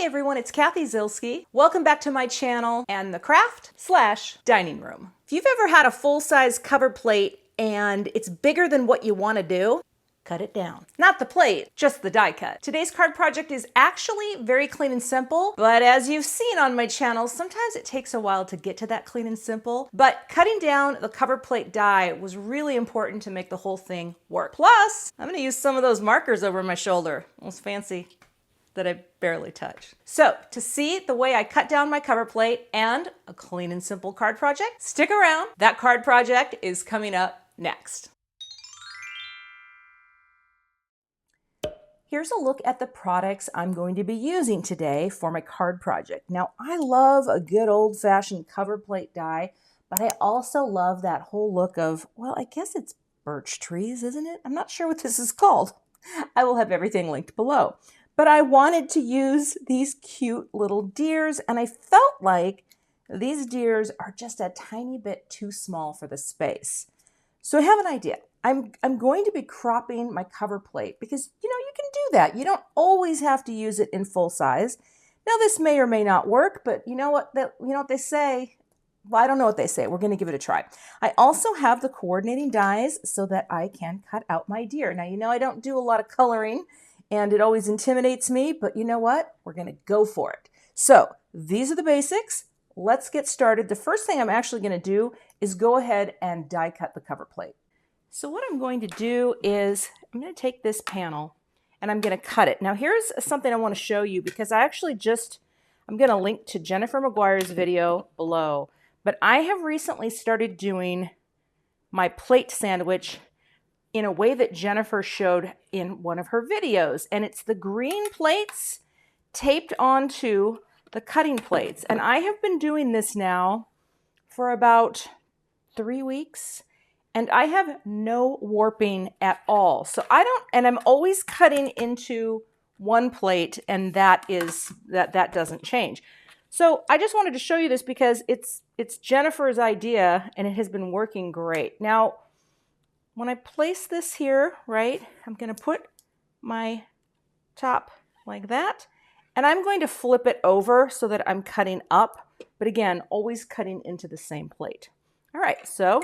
everyone, it's Cathy Zielske. Welcome back to my channel and the craft/dining room. If you've ever had a full-size cover plate and it's bigger than what you want to do, cut it down. Not the plate, just the die cut. Today's card project is actually very clean and simple, but as you've seen on my channel, sometimes it takes a while to get to that clean and simple. But cutting down the cover plate die was really important to make the whole thing work. Plus, I'm gonna use some of those markers over my shoulder. Those fancy that I barely touch. So to see the way I cut down my cover plate and a clean and simple card project, stick around. That card project is coming up next. Here's a look at the products I'm going to be using today for my card project. Now, I love a good old-fashioned cover plate die, but I also love that whole look of, well, I guess it's birch trees, isn't it? I'm not sure what this is called. I will have everything linked below. But I wanted to use these cute little deers, and I felt like these deers are just a tiny bit too small for the space. So I have an idea. I'm going to be cropping my cover plate because, you can do that. You don't always have to use it in full size. Now, this may or may not work, but you know what they say? Well, I don't know what they say. We're going to give it a try. I also have the coordinating dies so that I can cut out my deer. Now, I don't do a lot of coloring, and it always intimidates me, but you know what? We're going to go for it. So these are the basics. Let's get started. The first thing I'm actually going to do is go ahead and die cut the cover plate. So what I'm going to do is I'm going to take this panel and I'm going to cut it. Now here's something I want to show you because I'm going to link to Jennifer McGuire's video below, but I have recently started doing my plate sandwich in a way that Jennifer showed in one of her videos. And it's the green plates taped onto the cutting plates. And I have been doing this now for about 3 weeks. And I have no warping at all. So I'm always cutting into one plate, and that doesn't change. So I just wanted to show you this because it's Jennifer's idea and it has been working great. Now, when I place this here, right, I'm going to put my top like that, and I'm going to flip it over so that I'm cutting up, but again, always cutting into the same plate. All right, so,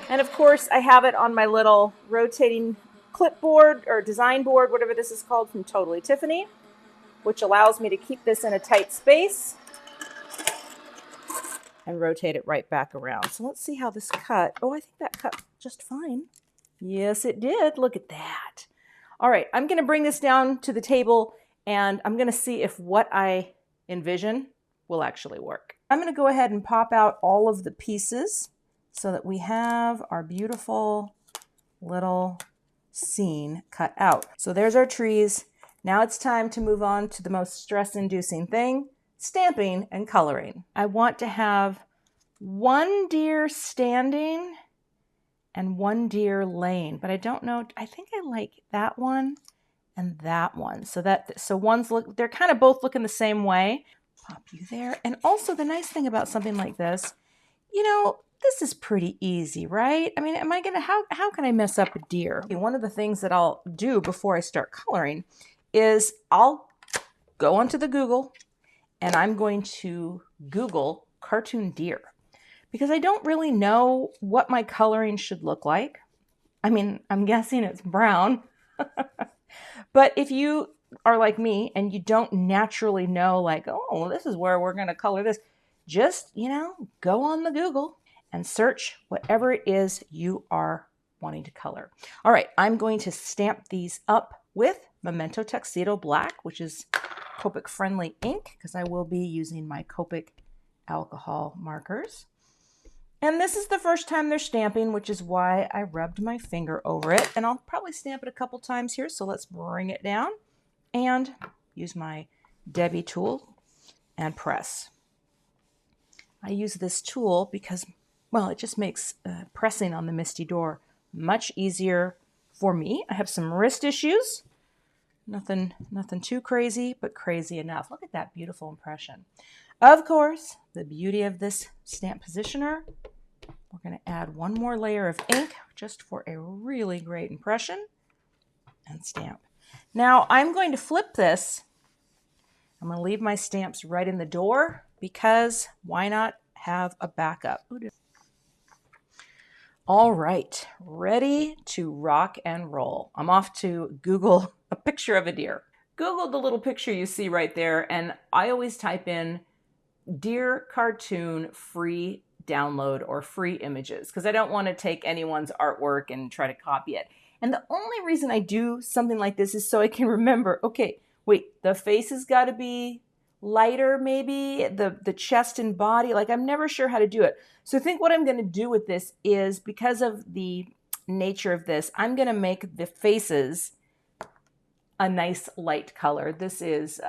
and of course I have it on my little rotating clipboard or design board, whatever this is called, from Totally Tiffany, which allows me to keep this in a tight space and rotate it right back around. So let's see how this cut. Oh, I think that cut just fine. Yes, it did. Look at that. All right, I'm going to bring this down to the table and I'm going to see if what I envision will actually work. I'm going to go ahead and pop out all of the pieces so that we have our beautiful little scene cut out. So there's our trees. Now it's time to move on to the most stress-inducing thing, stamping and coloring. I want to have one deer standing and one deer laying, but I don't know. I think I like that one and that one. So they're kind of both looking the same way. Pop you there. And also the nice thing about something like this, this is pretty easy, right? I mean, how can I mess up a deer? One of the things that I'll do before I start coloring is I'll go onto the Google and I'm going to Google cartoon deer because I don't really know what my coloring should look like. I mean, I'm guessing it's brown. But if you are like me and you don't naturally know, like, oh, this is where we're going to color this, just, go on the Google and search whatever it is you are wanting to color. All right, I'm going to stamp these up with Memento Tuxedo Black, which is Copic friendly ink, because I will be using my Copic alcohol markers. And this is the first time they're stamping, which is why I rubbed my finger over it. And I'll probably stamp it a couple times here. So let's bring it down and use my Debby tool and press. I use this tool because, well, it just makes pressing on the MISTI door much easier for me. I have some wrist issues. Nothing too crazy, but crazy enough. Look at that beautiful impression. Of course, the beauty of this stamp positioner, we're going to add one more layer of ink just for a really great impression and stamp. Now I'm going to flip this I'm going to leave my stamps right in the door because why not have a backup? All right, ready to rock and roll. I'm off to Google a picture of a deer. Google the little picture you see right there, and I always type in deer cartoon free download or free images because I don't want to take anyone's artwork and try to copy it. And the only reason I do something like this is so I can remember, okay, wait, the face has got to be lighter maybe, the chest and body, like I'm never sure how to do it. So I think what I'm going to do with this is, because of the nature of this, I'm going to make the faces a nice light color. This is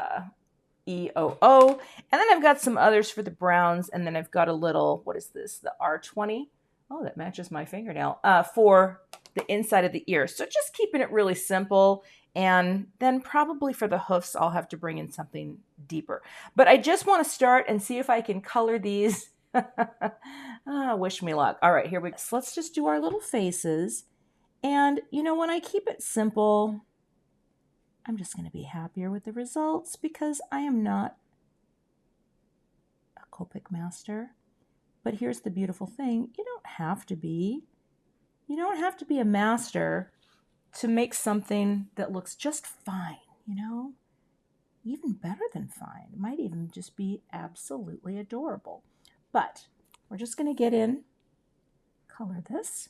EOO. And then I've got some others for the browns. And then I've got a little, what is this? The R20. Oh, that matches my fingernail, for the inside of the ear. So just keeping it really simple. And then probably for the hoofs, I'll have to bring in something deeper. But I just want to start and see if I can color these. Wish me luck. All right, here we go. So let's just do our little faces. And, you know, when I keep it simple, I'm just going to be happier with the results because I am not a Copic master. But here's the beautiful thing. You don't have to be a master to make something that looks just fine, you know, even better than fine. It might even just be absolutely adorable. But we're just going to get in, color this.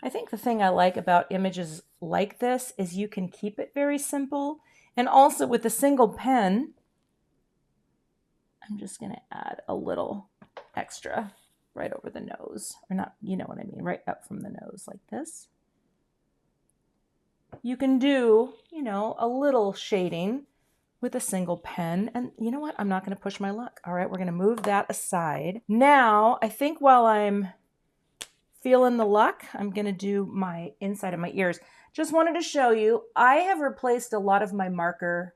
I think the thing I like about images like this is you can keep it very simple. And also with a single pen, I'm just going to add a little extra right over the nose, or not, you know what I mean, right up from the nose like this. You can do, you know, a little shading with a single pen. And you know what? I'm not going to push my luck. All right, we're going to move that aside. Now, I think while I'm feeling the luck, I'm going to do my inside of my ears. Just wanted to show you, I have replaced a lot of my marker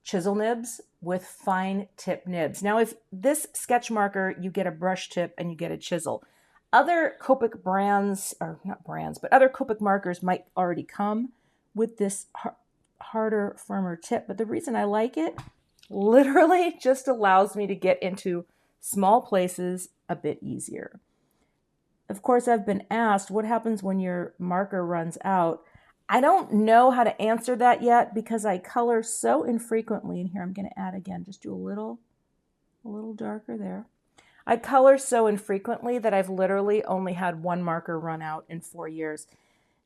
chisel nibs with fine tip nibs. Now, if this sketch marker, you get a brush tip and you get a chisel. Other Copic brands, or not brands, but other Copic markers might already come with this harder, firmer tip. But the reason I like it, literally just allows me to get into small places a bit easier. Of course, I've been asked, what happens when your marker runs out? I don't know how to answer that yet because I color so infrequently. And here I'm going to add again, just do a little darker there. I color so infrequently that I've literally only had one marker run out in 4 years.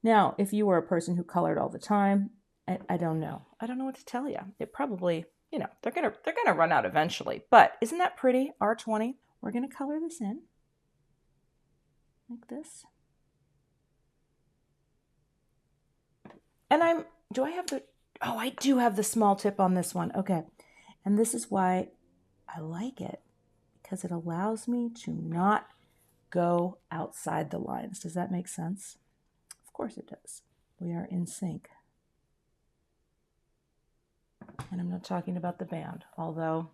Now, if you were a person who colored all the time, I don't know. I don't know what to tell you. It probably, you know, they're gonna run out eventually. But isn't that pretty? R20. We're gonna color this in like this. And I do have the small tip on this one. Okay. And this is why I like it, because it allows me to not go outside the lines. Does that make sense? Of course it does. We are in sync. And I'm not talking about the band, although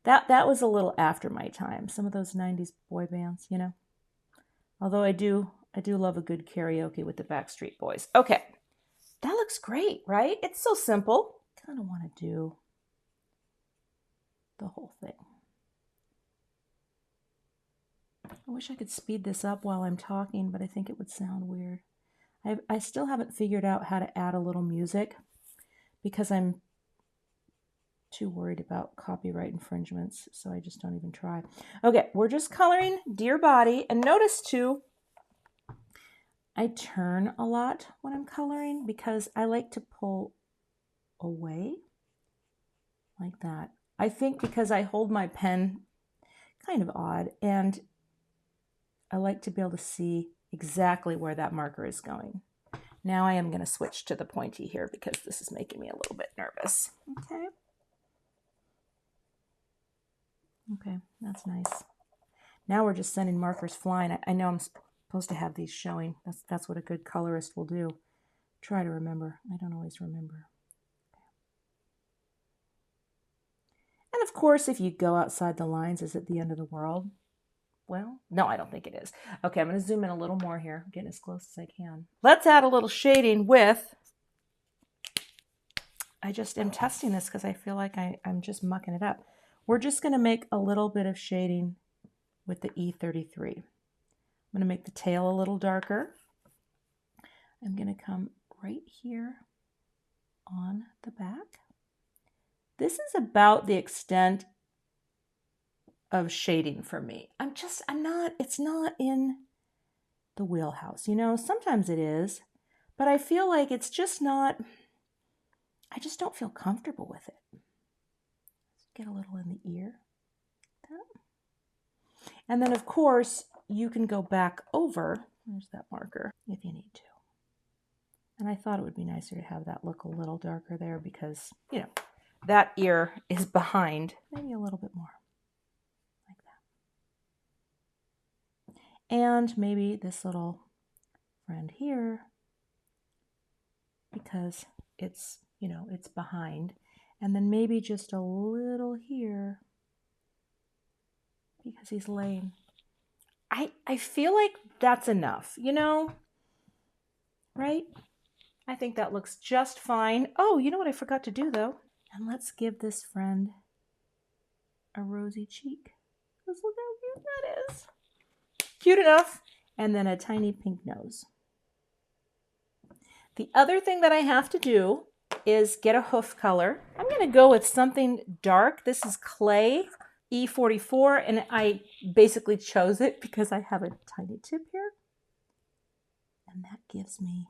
that was a little after my time. Some of those 90s boy bands, you know. Although I do love a good karaoke with the Backstreet Boys. Okay. That looks great, right? It's so simple. Kind of want to do the whole thing. I wish I could speed this up while I'm talking, but I think it would sound weird. I still haven't figured out how to add a little music because I'm too worried about copyright infringements, so I just don't even try. Okay, we're just coloring deer body, and notice too, I turn a lot when I'm coloring because I like to pull away like that. I think because I hold my pen kind of odd, and I like to be able to see exactly where that marker is going. Now I am going to switch to the pointy here because this is making me a little bit nervous. Okay. Okay, that's nice. Now we're just sending markers flying. I know I'm supposed to have these showing. That's what a good colorist will do. Try to remember. I don't always remember. And of course, if you go outside the lines, is it the end of the world? Well, no, I don't think it is. Okay, I'm going to zoom in a little more here. I'm getting as close as I can. Let's add a little shading with, I just am testing this because I feel like I'm just mucking it up. We're just going to make a little bit of shading with the E33. I'm going to make the tail a little darker. I'm going to come right here on the back. This is about the extent of shading for me. It's not in the wheelhouse. You know, sometimes it is, but I feel like it's just not, I just don't feel comfortable with it. Let's get a little in the ear. And then of course, you can go back over, there's that marker, if you need to. And I thought it would be nicer to have that look a little darker there because, you know, that ear is behind, maybe a little bit more. And maybe this little friend here, because it's, you know, it's behind. And then maybe just a little here, because he's laying. I feel like that's enough, you know, right? I think that looks just fine. Oh, you know what I forgot to do though? And let's give this friend a rosy cheek. Because look how cute that is. Cute enough. And then a tiny pink nose. The other thing that I have to do is get a hoof color. I'm going to go with something dark. This is clay E44, and I basically chose it because I have a tiny tip here. And that gives me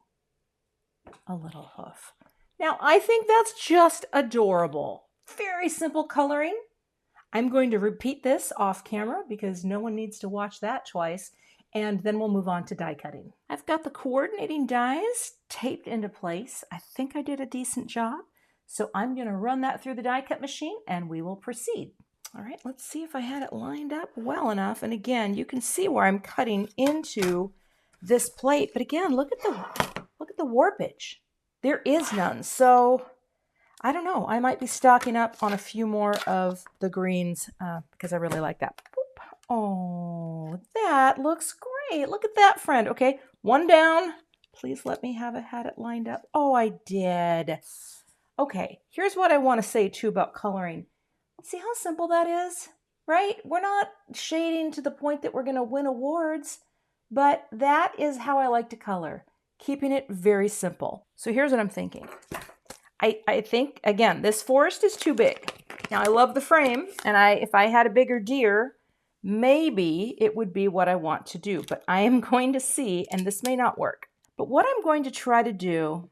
a little hoof. Now, I think that's just adorable. Very simple coloring. I'm going to repeat this off camera because no one needs to watch that twice, and then we'll move on to die cutting. I've got the coordinating dies taped into place. I think I did a decent job, so I'm going to run that through the die cut machine and we will proceed. All right, let's see if I had it lined up well enough. And again, you can see where I'm cutting into this plate, but again, look at the warpage. There is none, so I don't know. I might be stocking up on a few more of the greens because I really like that. Boop. Oh, that looks great. Look at that, friend. Okay, one down. Please let me have had it lined up. Oh, I did. Okay, here's what I want to say too about coloring. See how simple that is, right? We're not shading to the point that we're going to win awards, but that is how I like to color, keeping it very simple. So here's what I'm thinking. I think, again, this forest is too big. Now, I love the frame, and if I had a bigger deer, maybe it would be what I want to do. But I am going to see, and this may not work. But what I'm going to try to do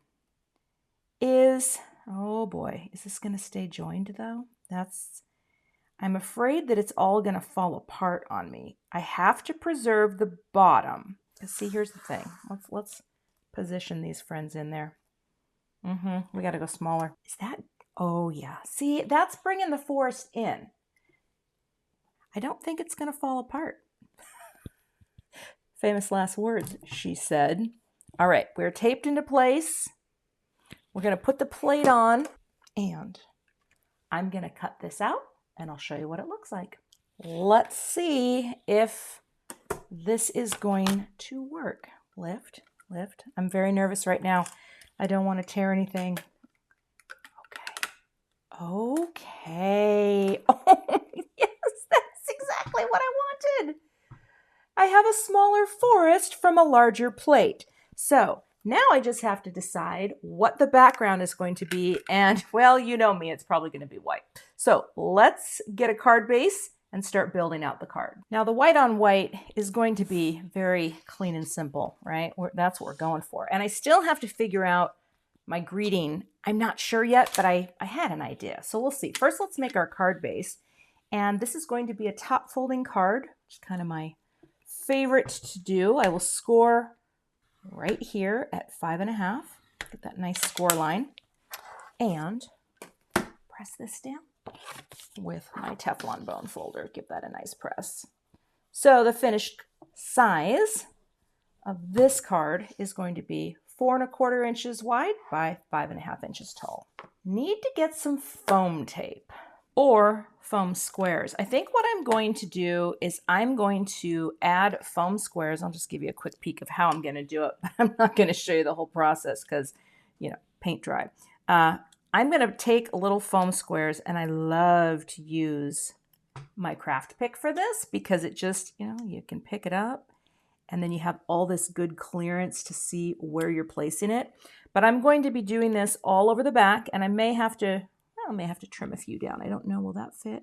is, oh boy, is this going to stay joined, though? I'm afraid that it's all going to fall apart on me. I have to preserve the bottom. See, here's the thing. Let's position these friends in there. We got to go smaller. Is that? Oh, yeah. See, that's bringing the forest in. I don't think it's going to fall apart. Famous last words, she said. All right, we're taped into place. We're going to put the plate on, and I'm going to cut this out, and I'll show you what it looks like. Let's see if this is going to work. Lift, lift. I'm very nervous right now. I don't want to tear anything. Okay. Oh, yes, that's exactly what I wanted. I have a smaller forest from a larger plate. So now I just have to decide what the background is going to be. And, well, you know me, it's probably going to be white. So let's get a card base and start building out the card. Now, the white on white is going to be very clean and simple, right? That's what we're going for. And I still have to figure out my greeting. I'm not sure yet, but I had an idea. So we'll see. First, let's make our card base. And this is going to be a top folding card, which is kind of my favorite to do. I will score right here at 5.5. Get that nice score line. And press this down with my Teflon bone folder. Give that a nice press. So the finished size of this card is going to be 4¼ inches wide by 5.5 inches tall. Need to get some foam tape. or foam squares. I think what I'm going to do is I'm going to add foam squares. I'll just give you a quick peek of how I'm going to do it, but I'm not going to show you the whole process because, you know, paint dry. I'm going to take little foam squares, and I love to use my craft pick for this because it just, you know, you can pick it up and then you have all this good clearance to see where you're placing it. But I'm going to be doing this all over the back, and I may have to trim a few down. I don't know. Will that fit?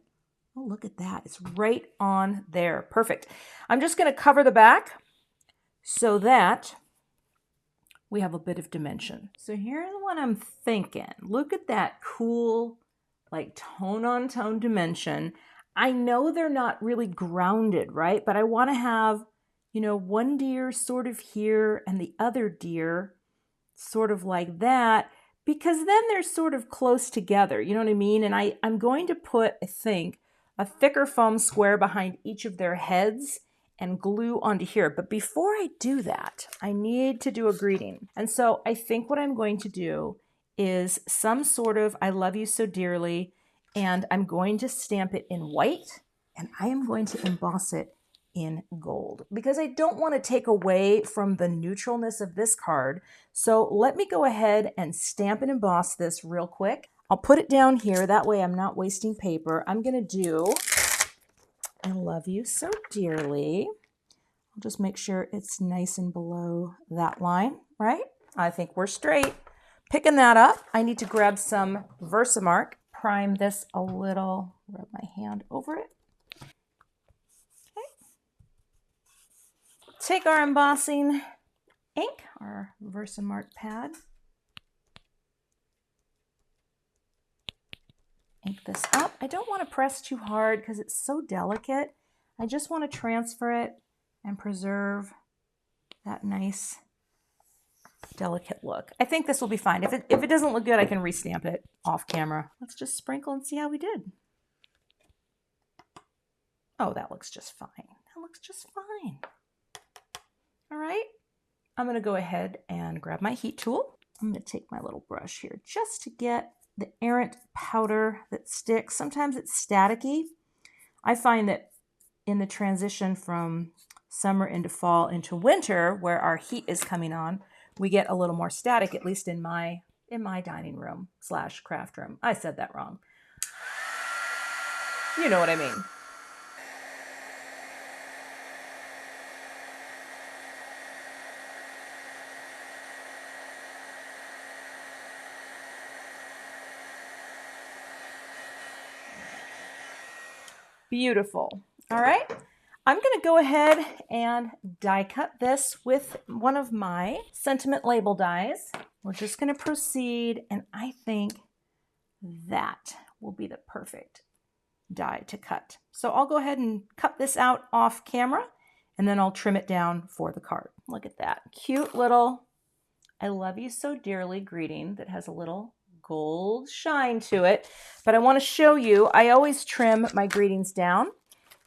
Oh, look at that. It's right on there. Perfect. I'm just going to cover the back so that we have a bit of dimension. So here's what I'm thinking. Look at that cool, like tone-on-tone dimension. I know they're not really grounded, right? But I want to have, you know, one deer sort of here and the other deer sort of like that, because then they're sort of close together. You know what I mean? And I'm going to put, I think, a thicker foam square behind each of their heads and glue onto here. But before I do that, I need to do a greeting. And so I think what I'm going to do is some sort of I love you so dearly, and I'm going to stamp it in white, and I am going to emboss it in gold because I don't want to take away from the neutralness of this card. So let me go ahead and stamp and emboss this real quick. I'll put it down here. That way I'm not wasting paper. I'm going to do I love you so dearly. I'll just make sure it's nice and below that line, right? I think we're straight. Picking that up, I need to grab some Versamark, prime this a little, rub my hand over it. Okay. Take our embossing ink, our Versamark pad. Ink this up. I don't want to press too hard because it's so delicate. I just want to transfer it and preserve that nice, delicate look. I think this will be fine. If it doesn't look good, I can restamp it off camera. Let's just sprinkle and see how we did. Oh, that looks just fine. That looks just fine. All right. I'm going to go ahead and grab my heat tool. I'm going to take my little brush here just to get the errant powder that sticks. Sometimes it's staticky. I find that in the transition from summer into fall into winter, where our heat is coming on, we get a little more static, at least in my dining room / craft room. I said that wrong. You know what I mean. Beautiful. All right. I'm going to go ahead and die cut this with one of my sentiment label dies. We're just going to proceed, and I think that will be the perfect die to cut. So I'll go ahead and cut this out off camera, and then I'll trim it down for the card. Look at that cute little I love you so dearly greeting that has a little gold shine to it. But I want to show you, I always trim my greetings down.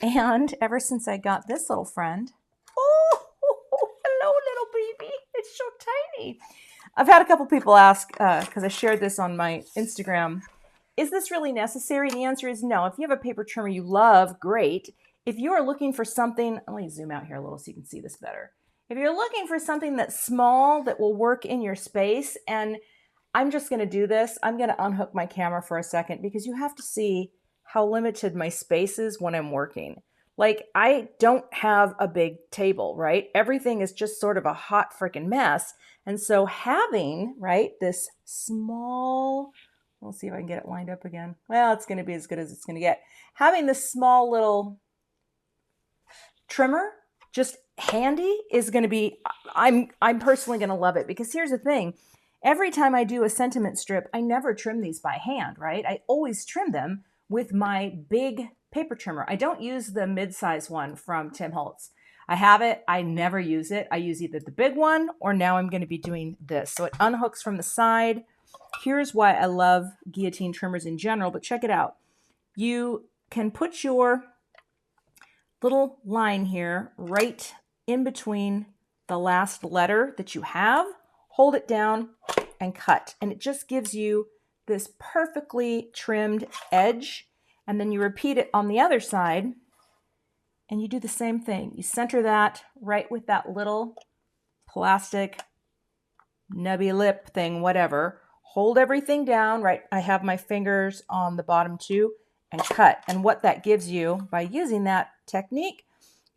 And ever since I got this little friend, oh, hello, little baby. It's so tiny. I've had a couple people ask, because I shared this on my Instagram, is this really necessary? And the answer is no. If you have a paper trimmer you love, great. If you are looking for something, let me zoom out here a little so you can see this better. If you're looking for something that's small that will work in your space, and I'm just going to do this, I'm going to unhook my camera for a second because you have to see how limited my space is when I'm working. Like, I don't have a big table, right? Everything is just sort of a hot freaking mess. And so having, right, this small, we'll see if I can get it lined up again. Well, it's going to be as good as it's going to get. Having this small little trimmer just handy is going to be, I'm personally going to love it, because here's the thing. Every time I do a sentiment strip, I never trim these by hand, right? I always trim them with my big paper trimmer. I don't use the mid-size one from Tim Holtz. I have it. I never use it. I use either the big one, or now I'm going to be doing this. So it unhooks from the side. Here's why I love guillotine trimmers in general, but check it out. You can put your little line here right in between the last letter that you have, hold it down and cut. And it just gives you this perfectly trimmed edge. And then you repeat it on the other side, and you do the same thing. You center that right with that little plastic nubby lip thing, whatever. Hold everything down, right? I have my fingers on the bottom too, and cut. And what that gives you by using that technique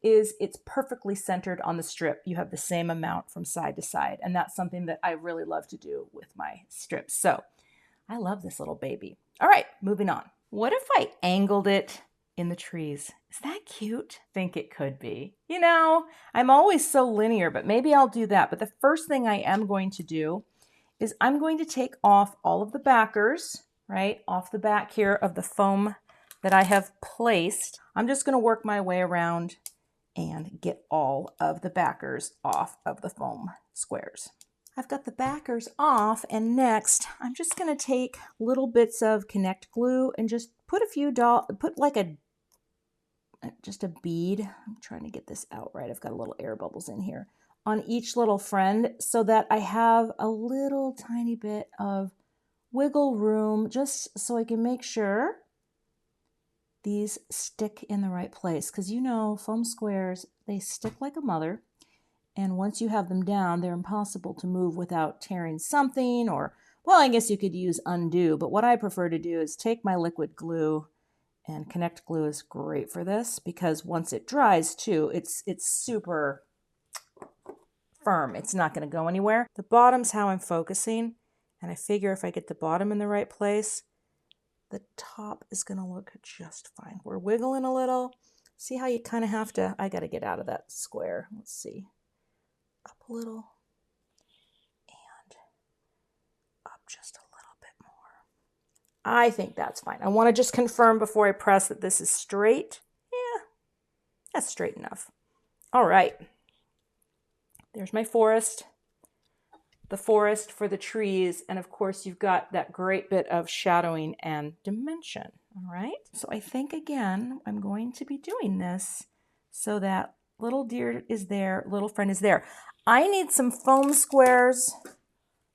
is it's perfectly centered on the strip. You have the same amount from side to side. And that's something that I really love to do with my strips. So I love this little baby. All right, moving on. What if I angled it in the trees? Is that cute? Think it could be. You know, I'm always so linear, but maybe I'll do that. But the first thing I am going to do is I'm going to take off all of the backers, right? Off the back here of the foam that I have placed. I'm just going to work my way around and get all of the backers off of the foam squares. I've got the backers off, and next I'm just going to take little bits of Connect glue and just put a few put like just a bead. I'm trying to get this out right. I've got a little air bubbles in here on each little friend so that I have a little tiny bit of wiggle room just so I can make sure these stick in the right place, because you know foam squares, they stick like a mother, and once you have them down, they're impossible to move without tearing something, or, well, I guess you could use undo, but what I prefer to do is take my liquid glue, and Connect glue is great for this because once it dries too, it's super firm. It's not going to go anywhere. The bottom's how I'm focusing, and I figure if I get the bottom in the right place, the top is going to look just fine. We're wiggling a little. See how you kind of have to, I got to get out of that square. Let's see. Up a little and up just a little bit more. I think that's fine. I want to just confirm before I press that this is straight. Yeah, that's straight enough. All right. There's my forest. The forest for the trees, and of course you've got that great bit of shadowing and dimension. All right, so I think again I'm going to be doing this so that little deer is there, little friend is there. I need some foam squares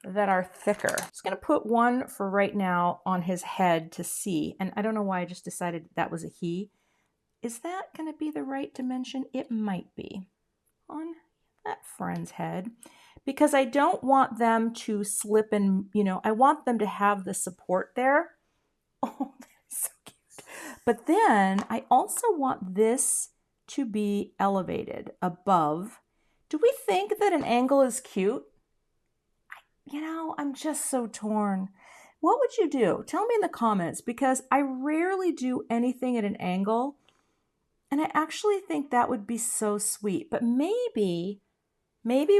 that are thicker. I'm just going to put one for right now on his head to see, and I don't know why I just decided that was a he. Is that going to be the right dimension? It might be on that friend's head, because I don't want them to slip and, you know, I want them to have the support there. Oh, that's so cute. But then I also want this to be elevated above. Do we think that an angle is cute? You know, I'm just so torn. What would you do? Tell me in the comments, because I rarely do anything at an angle, and I actually think that would be so sweet. But maybe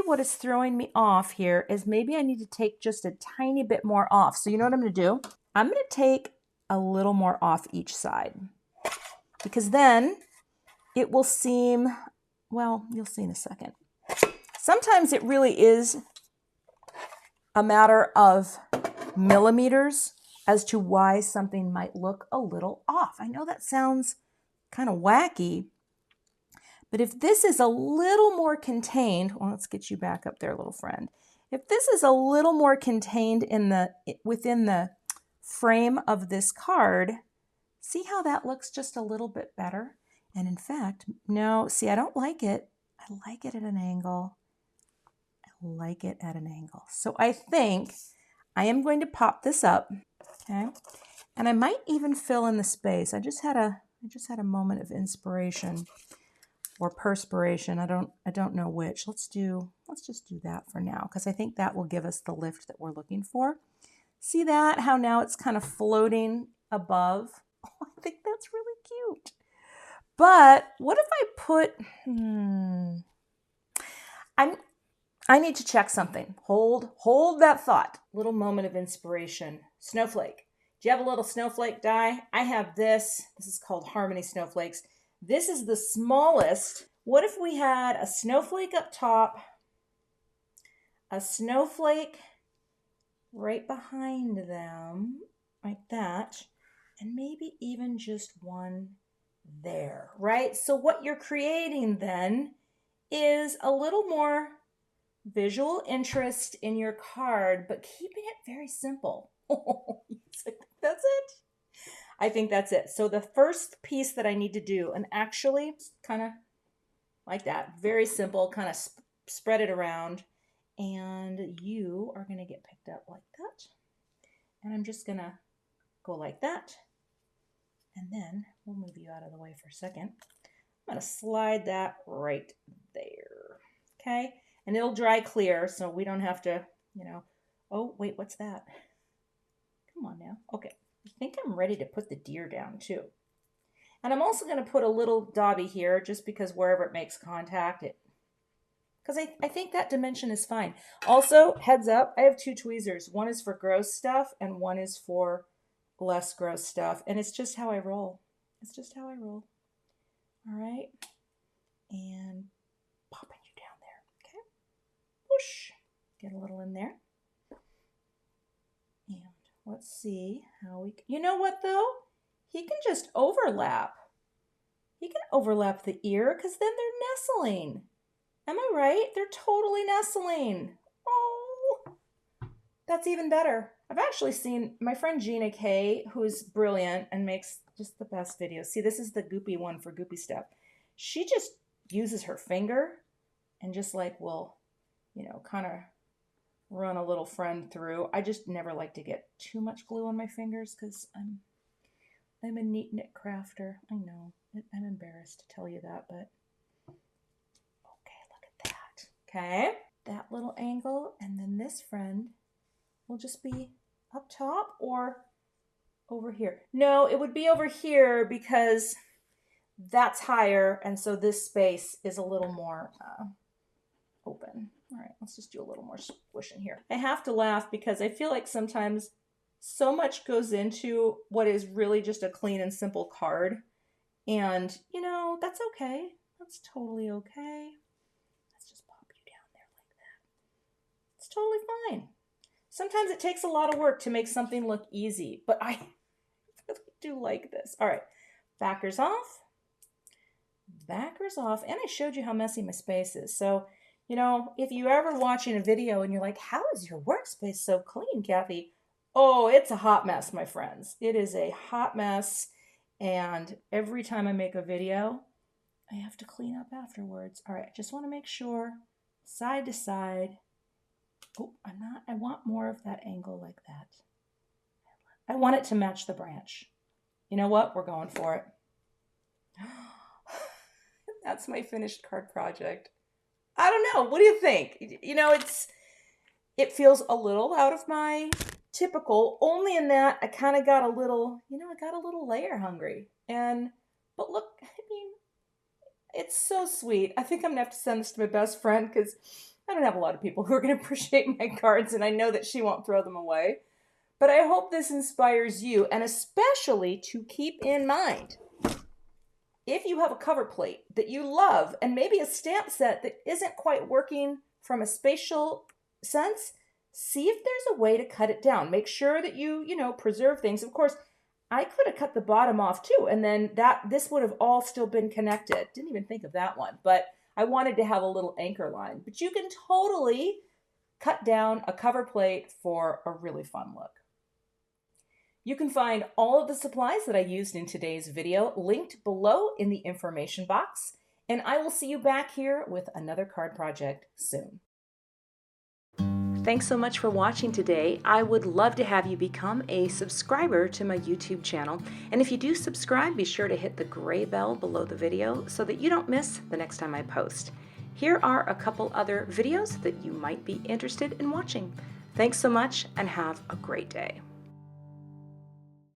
what is throwing me off here is maybe I need to take just a tiny bit more off. So you know what I'm going to do? I'm going to take a little more off each side, because then it will seem, well, you'll see in a second. Sometimes it really is a matter of millimeters as to why something might look a little off. I know that sounds kind of wacky, but if this is a little more contained, well, let's get you back up there, little friend. If this is a little more contained within the frame of this card, see how that looks just a little bit better? And in fact, no, see, I don't like it. I like it at an angle. I like it at an angle. So I think I am going to pop this up, okay? And I might even fill in the space. I just had a moment of inspiration. Or perspiration, I don't know which. Let's just do that for now, because I think that will give us the lift that we're looking for. See that? How now it's kind of floating above? Oh, I think that's really cute. But what if I put, I need to check something. Hold that thought. Little moment of inspiration. Snowflake. Do you have a little snowflake die? I have this. This is called Harmony Snowflakes. This is the smallest. What if we had a snowflake up top, a snowflake right behind them, like that, and maybe even just one there, right? So what you're creating then is a little more visual interest in your card, but keeping it very simple. That's it. I think that's it. So the first piece that I need to do, and actually kind of like that, very simple, kind of spread it around, and you are going to get picked up like that. And I'm just going to go like that. And then we'll move you out of the way for a second. I'm going to slide that right there. Okay. And it'll dry clear, so we don't have to, you know, oh, wait, what's that? Come on now. Okay. I think I'm ready to put the deer down too. And I'm also going to put a little Debby here just because wherever it makes contact, because I think that dimension is fine. Also, heads up, I have 2 tweezers. One is for gross stuff and one is for less gross stuff. And it's just how I roll. It's just how I roll. All right. And popping you down there. Okay. Whoosh. Get a little in there. And let's see how we, you know what though? He can just overlap. He can overlap the ear because then they're nestling. Am I right? They're totally nestling. Oh, that's even better. I've actually seen my friend Gina K, who's brilliant and makes just the best videos. See, this is the goopy one for goopy stuff. She just uses her finger and just like will, you know, kind of run a little friend through. I just never like to get too much glue on my fingers because I'm a neat knit crafter. I know. I'm embarrassed to tell you that, but okay, look at that. Okay, that little angle, and then this friend will just be up top or over here. No, it would be over here because that's higher, and so this space is a little more open. All right, let's just do a little more squishing here. I have to laugh because I feel like sometimes so much goes into what is really just a clean and simple card. And, you know, that's okay. That's totally okay. Let's just pop you down there like that. It's totally fine. Sometimes it takes a lot of work to make something look easy, but I really do like this. All right, backers off. Backers off. And I showed you how messy my space is. So, you know, if you're ever watching a video and you're like, how is your workspace so clean, Cathy? Oh, it's a hot mess, my friends. It is a hot mess. And every time I make a video, I have to clean up afterwards. All right, just want to make sure side to side. Oh, I want more of that angle like that. I want it to match the branch. You know what? We're going for it. That's my finished card project. I don't know. What do you think? You know, it feels a little out of my typical, only in that I kind of got a little, you know, I got a little layer hungry. But look, I mean, it's so sweet. I think I'm going to have to send this to my best friend because I don't have a lot of people who are going to appreciate my cards, and I know that she won't throw them away. But I hope this inspires you, and especially to keep in mind, if you have a cover plate that you love and maybe a stamp set that isn't quite working from a spatial sense, see if there's a way to cut it down. Make sure that you preserve things. Of course, I could have cut the bottom off too, and then this would have all still been connected. Didn't even think of that one, but I wanted to have a little anchor line. But you can totally cut down a cover plate for a really fun look. You can find all of the supplies that I used in today's video linked below in the information box, and I will see you back here with another card project soon. Thanks so much for watching today. I would love to have you become a subscriber to my YouTube channel. And if you do subscribe, be sure to hit the gray bell below the video so that you don't miss the next time I post. Here are a couple other videos that you might be interested in watching. Thanks so much and have a great day.